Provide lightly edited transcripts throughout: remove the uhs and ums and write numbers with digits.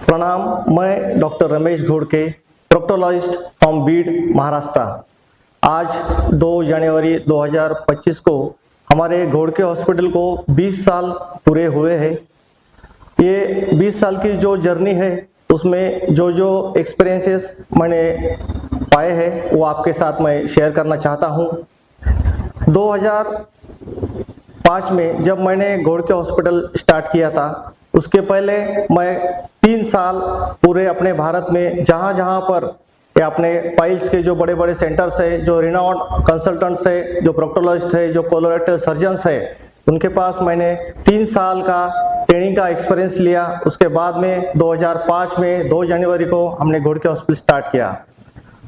प्रणाम, मैं doctor Ramesh Ghodke, proctologist from Beed, Maharashtra. आज 2 जनवरी 2025 को हमारे घोड़के हॉस्पिटल को 20 साल पूरे हुए हैं। ये 20 साल की जो जर्नी है उसमें जो जो एक्सपीरियंसेस मैंने पाए हैं वो आपके साथ मैं शेयर करना चाहता हूँ। 2005 में जब मैंने घोड़के हॉस्पिटल स्टार्ट किया था, उसके पहले मैं 3 साल पूरे अपने भारत में जहाँ जहाँ पर अपने पाइल्स के जो बड़े बड़े सेंटर्स है, जो रिनाउंड कंसल्टेंट्स है, जो प्रोक्टोलॉजिस्ट है, जो कोलोरेक्टल सर्जन्स है, उनके पास मैंने 3 साल का ट्रेनिंग का एक्सपीरियंस लिया। उसके बाद में 2005 में 2 जनवरी को हमने घोड़के हॉस्पिटल स्टार्ट किया।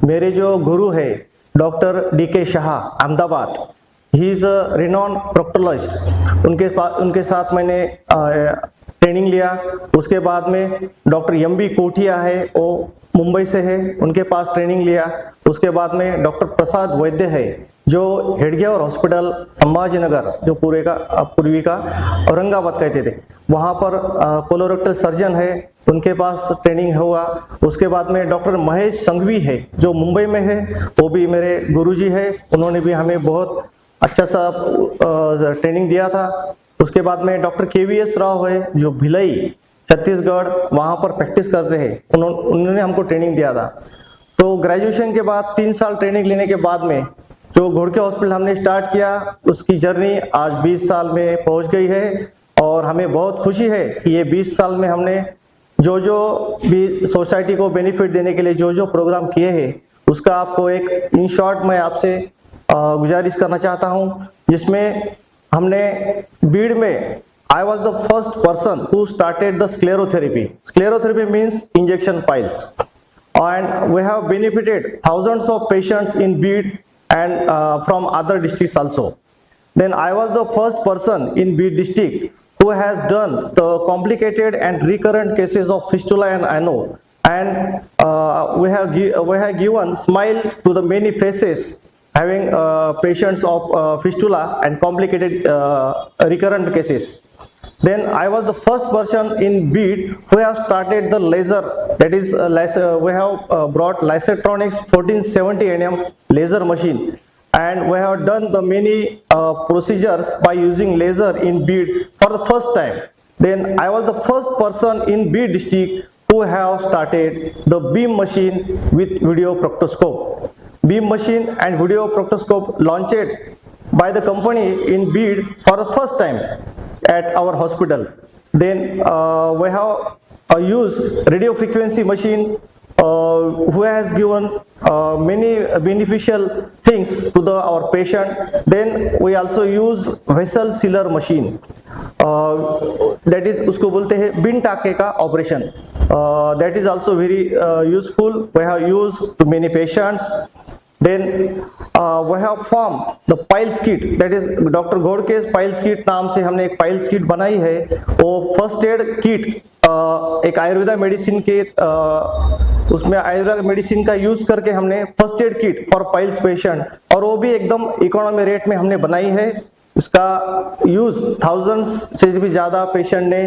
मेरे जो गुरु है doctor DK Shah, Ahmedabad, he is a renowned proctologist. उनके साथ मैंने ट्रेनिंग लिया। उसके बाद में डॉक्टर MB कोठिया है, वो मुंबई से है, उनके पास ट्रेनिंग लिया। उसके बाद में डॉक्टर प्रसाद वैद्य है जो हेडगेवर हॉस्पिटल संभाजीनगर, जो पूर्वी का औरंगाबाद कहते थे, वहाँ पर कोलोरेक्टल सर्जन है, उनके पास ट्रेनिंग हुआ। उसके बाद में डॉक्टर महेश संघवी है जो मुंबई में है, वो भी मेरे गुरुजी है, उन्होंने भी हमें बहुत अच्छा सा ट्रेनिंग दिया था। उसके बाद में डॉक्टर KVS राव है जो भिलाई छत्तीसगढ़, वहाँ पर प्रैक्टिस करते हैं, उन्होंने हमको ट्रेनिंग दिया था। तो ग्रेजुएशन के बाद 3 साल ट्रेनिंग लेने के बाद में जो घोड़के हॉस्पिटल हमने स्टार्ट किया, उसकी जर्नी आज 20 साल में पहुंच गई है। और हमें बहुत खुशी है कि ये 20 साल में हमने जो जो भी सोसाइटी को बेनिफिट देने के लिए जो जो प्रोग्राम किए हैं, उसका आपको एक इन शॉर्ट मैं आपसे गुजारिश करना चाहता हूँ, जिसमें हमने बीड में I was the first person who started the sclerotherapy. Sclerotherapy means injection piles, and we have benefited thousands of patients in Bid and from other districts also. Then I was the first person in Bid district who has done the complicated and recurrent cases of fistula and ano, and we have given smile to the many faces having patients of fistula and complicated recurrent cases. Then I was the first person in Bid who have started the laser, that is we have brought Lysetronics 1470 nm laser machine, and we have done the many procedures by using laser in Bid for the first time. Then I was the first person in Bid district who have started the beam machine with video proctoscope. Beam machine and video proctoscope launched by the company in Bid for the first time at our hospital. Then we have used radio frequency machine who has given many beneficial things to our patient. Then we also use vessel sealer machine, that is उसको बोलते हैं बिन टाके का operation, that is also very useful. We have used to many patients. Then we have formed the piles kit, that is doctor Ghodke piles kit नाम से हमने एक piles kit बनाई है। वो फर्स्ट एड किट एक आयुर्वेदा मेडिसिन के उसमें आयुर्वेदा मेडिसिन का यूज करके हमने first aid kit for piles patient, और वो भी एकदम इकोनॉमी रेट में हमने बनाई है। इसका यूज थाउजेंड्स से भी ज्यादा पेशेंट ने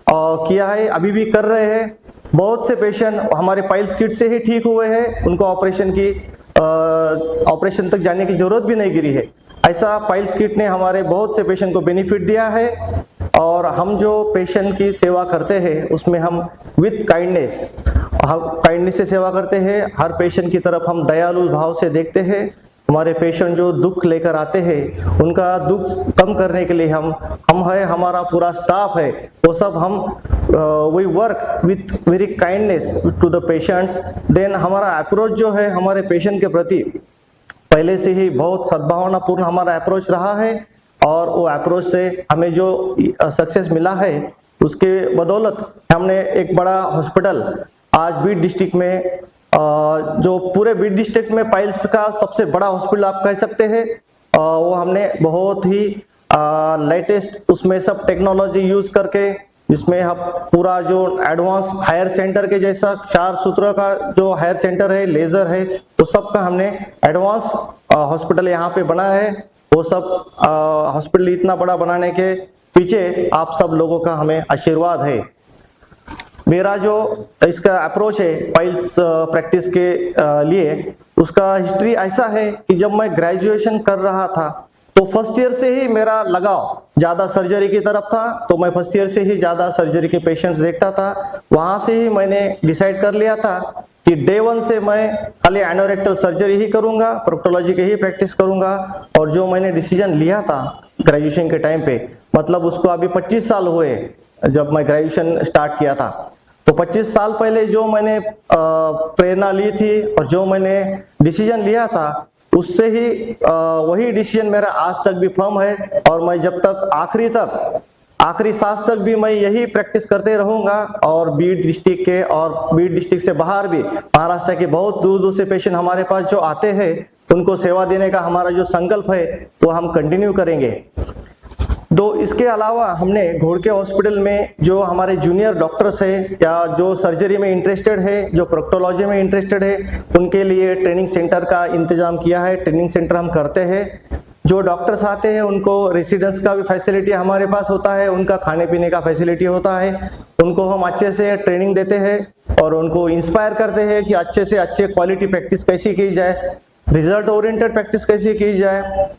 किया है, अभी भी कर रहे हैं। बहुत से पेशेंट हमारे पाइल्स किट से ही ठीक हुए हैं, उनको ऑपरेशन तक जाने की जरूरत भी नहीं गिरी है। ऐसा पाइल्स किट ने हमारे बहुत से पेशेंट को बेनिफिट दिया है। और हम जो पेशेंट की सेवा करते हैं उसमें हम विद काइंडनेस से सेवा करते हैं। हर पेशेंट की तरफ हम दयालु भाव से देखते हैं। हमारे पेशेंट जो दुख लेकर आते हैं, उनका दुख कम करने के लिए हम है, हमारा पूरा स्टाफ है, वो सब हम we work with very kindness to the patients. Then हमारा अप्रोच जो है हमारे पेशेंट के प्रति पहले से ही बहुत सद्भावनापूर्ण हमारा अप्रोच रहा है, और वो अप्रोच से हमें जो सक्सेस मिला है उसके बदौलत हमने एक बड़ा हॉस्पिटल आज बीड डिस्ट्रिक्ट में, जो पूरे बीड डिस्ट्रिक्ट में पाइल्स का सबसे बड़ा हॉस्पिटल आप कह सकते हैं, वो हमने बहुत ही लेटेस्ट उसमें सब टेक्नोलॉजी यूज करके, जिसमें हम पूरा जो एडवांस हायर सेंटर के जैसा 4 सूत्र का जो हायर सेंटर है, लेजर है, वो सब का हमने एडवांस हॉस्पिटल यहाँ पे बना है। वो सब हॉस्पिटल इतना बड़ा बनाने के पीछे आप सब लोगों का हमें आशीर्वाद है। मेरा जो इसका अप्रोच है पाइल्स प्रैक्टिस के लिए, उसका हिस्ट्री ऐसा है कि जब मैं ग्रेजुएशन कर रहा था तो फर्स्ट ईयर से ही मेरा लगाव ज्यादा सर्जरी की तरफ था। तो मैं फर्स्ट ईयर से ही ज्यादा सर्जरी के पेशेंट्स देखता था। वहां से ही मैंने डिसाइड कर लिया था कि डे 1 से मैं खाली एनोरेक्टल सर्जरी ही करूंगा, प्रोक्टोलॉजी की ही प्रैक्टिस करूंगा। और जो मैंने डिसीजन लिया था ग्रेजुएशन के टाइम पे, मतलब उसको अभी 25 साल हुए जब मैं ग्रेजुएशन स्टार्ट किया था, तो 25 साल पहले जो मैंने प्रेरणा ली थी और जो मैंने डिसीजन लिया था, उससे ही वही डिसीजन मेरा आज तक भी फर्म है। और मैं जब तक आखिरी सांस तक भी मैं यही प्रैक्टिस करते रहूंगा। और बीड डिस्ट्रिक्ट के और बीड डिस्ट्रिक्ट से बाहर भी महाराष्ट्र के बहुत दूर दूर से पेशेंट हमारे पास जो आते हैं, उनको सेवा देने का हमारा जो संकल्प है वो हम कंटिन्यू करेंगे। तो इसके अलावा हमने घोड़के हॉस्पिटल में जो हमारे जूनियर डॉक्टर्स है या जो सर्जरी में इंटरेस्टेड है, जो प्रोक्टोलॉजी में इंटरेस्टेड है, उनके लिए ट्रेनिंग सेंटर का इंतजाम किया है। ट्रेनिंग सेंटर हम करते हैं। जो डॉक्टर्स आते हैं उनको रेसिडेंस का भी फैसिलिटी हमारे पास होता है, उनका खाने पीने का फैसिलिटी होता है। उनको हम अच्छे से ट्रेनिंग देते हैं और उनको इंस्पायर करते हैं कि अच्छे से अच्छे क्वालिटी प्रैक्टिस कैसी की जाए, रिजल्ट ओरिएंटेड प्रैक्टिस कैसी की जाए।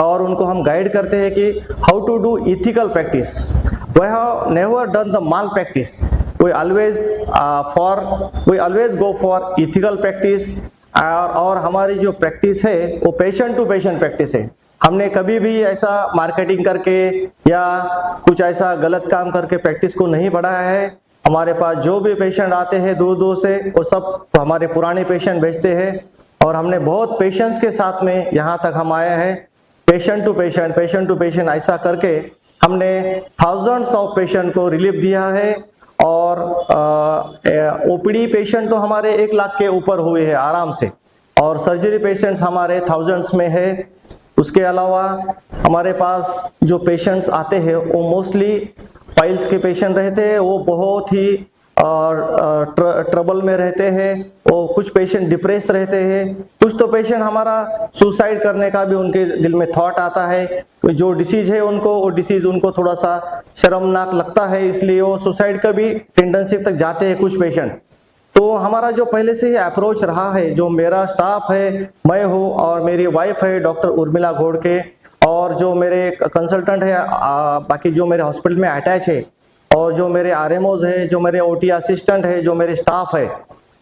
और उनको हम गाइड करते हैं कि how to do ethical practice. We have never done the malpractice, we always go for ethical practice. और हमारी जो प्रैक्टिस है वो पेशेंट टू पेशेंट प्रैक्टिस है। हमने कभी भी ऐसा मार्केटिंग करके या कुछ ऐसा गलत काम करके प्रैक्टिस को नहीं बढ़ाया है। हमारे पास जो भी पेशेंट आते हैं दूर दूर से, वो सब हमारे पुराने पेशेंट भेजते हैं। और हमने बहुत पेशेंस के साथ में यहाँ तक हम आए हैं। पेशेंट टू पेशेंट ऐसा करके हमने थाउजेंड्स ऑफ पेशेंट को रिलीफ दिया है। और ओपीडी पेशेंट तो हमारे 1 लाख के ऊपर हुए हैं आराम से, और सर्जरी पेशेंट्स हमारे थाउजेंड्स में है। उसके अलावा हमारे पास जो पेशेंट्स आते हैं वो मोस्टली पाइल्स के पेशेंट रहते हैं। वो बहुत ही ट्रबल में रहते हैं। वो कुछ पेशेंट डिप्रेस रहते हैं। कुछ तो पेशेंट हमारा सुसाइड करने का भी उनके दिल में थॉट आता है। जो डिसीज है उनको, वो डिसीज उनको थोड़ा सा शर्मनाक लगता है, इसलिए वो सुसाइड का भी टेंडेंसी तक जाते हैं कुछ पेशेंट। तो हमारा जो पहले से ही अप्रोच रहा है, जो मेरा स्टाफ है, मैं हूँ और मेरी वाइफ है डॉक्टर उर्मिला घोड़के, और जो मेरे कंसल्टेंट है बाकी जो मेरे हॉस्पिटल में अटैच है, और जो मेरे आरएमओज है, जो मेरे ओटी असिस्टेंट है, जो मेरे स्टाफ है,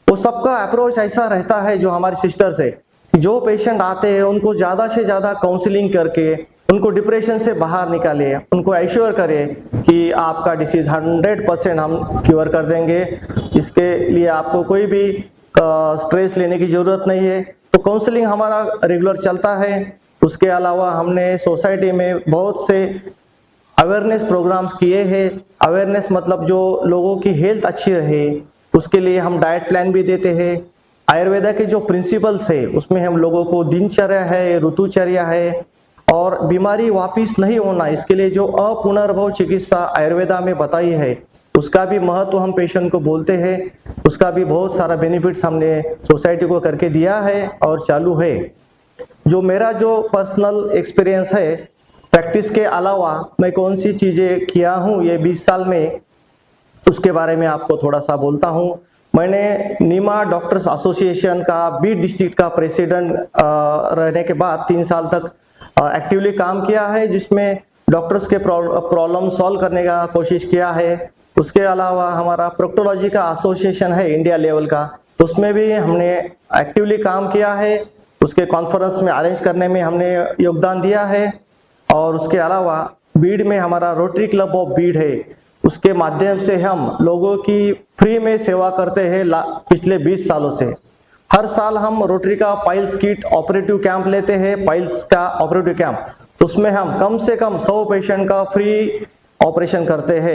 वो सबका अप्रोच ऐसा रहता है। जो हमारी सिस्टर्स है, जो पेशेंट आते हैं उनको ज्यादा से ज्यादा काउंसलिंग करके उनको डिप्रेशन से बाहर निकाले, उनको एश्योर करे कि आपका डिसीज 100% हम क्योर कर देंगे। इसके लिए आपको कोई भी स्ट्रेस लेने की जरूरत नहीं है। तो काउंसलिंग हमारा रेगुलर चलता है। उसके अलावा हमने सोसाइटी में बहुत से अवेयरनेस प्रोग्राम्स किए हैं। अवेयरनेस मतलब जो लोगों की हेल्थ अच्छी रहे, उसके लिए हम डाइट प्लान भी देते हैं। आयुर्वेदा के जो प्रिंसिपल्स है उसमें हम लोगों को दिनचर्या है, ऋतुचर्या है, और बीमारी वापिस नहीं होना, इसके लिए जो अपुनर्भव चिकित्सा आयुर्वेदा में बताई है, उसका भी महत्व हम पेशेंट को बोलते हैं। उसका भी बहुत सारा बेनिफिट्स हमने सोसाइटी को करके दिया है और चालू है। जो मेरा जो पर्सनल एक्सपीरियंस है, प्रैक्टिस के अलावा मैं कौन सी चीजें किया हूँ ये 20 साल में, उसके बारे में आपको थोड़ा सा बोलता हूँ। मैंने नीमा डॉक्टर्स एसोसिएशन का बीड डिस्ट्रिक्ट का प्रेसिडेंट रहने के बाद 3 साल तक एक्टिवली काम किया है, जिसमें डॉक्टर्स के प्रॉब्लम सॉल्व करने का कोशिश किया है। उसके अलावा हमारा प्रोक्टोलॉजी का एसोसिएशन है इंडिया लेवल का, उसमें भी हमने एक्टिवली काम किया है। उसके कॉन्फ्रेंस में अरेंज करने में हमने योगदान दिया है। और उसके अलावा बीड में हमारा रोटरी क्लब ऑफ बीड है, उसके माध्यम से हम लोगों की फ्री में सेवा करते हैं पिछले 20 सालों से। हर साल हम रोटरी का पाइल्स किट ऑपरेटिव कैंप लेते हैं, पाइल्स का ऑपरेटिव कैंप, उसमें हम कम से कम 100 पेशेंट का फ्री ऑपरेशन करते हैं।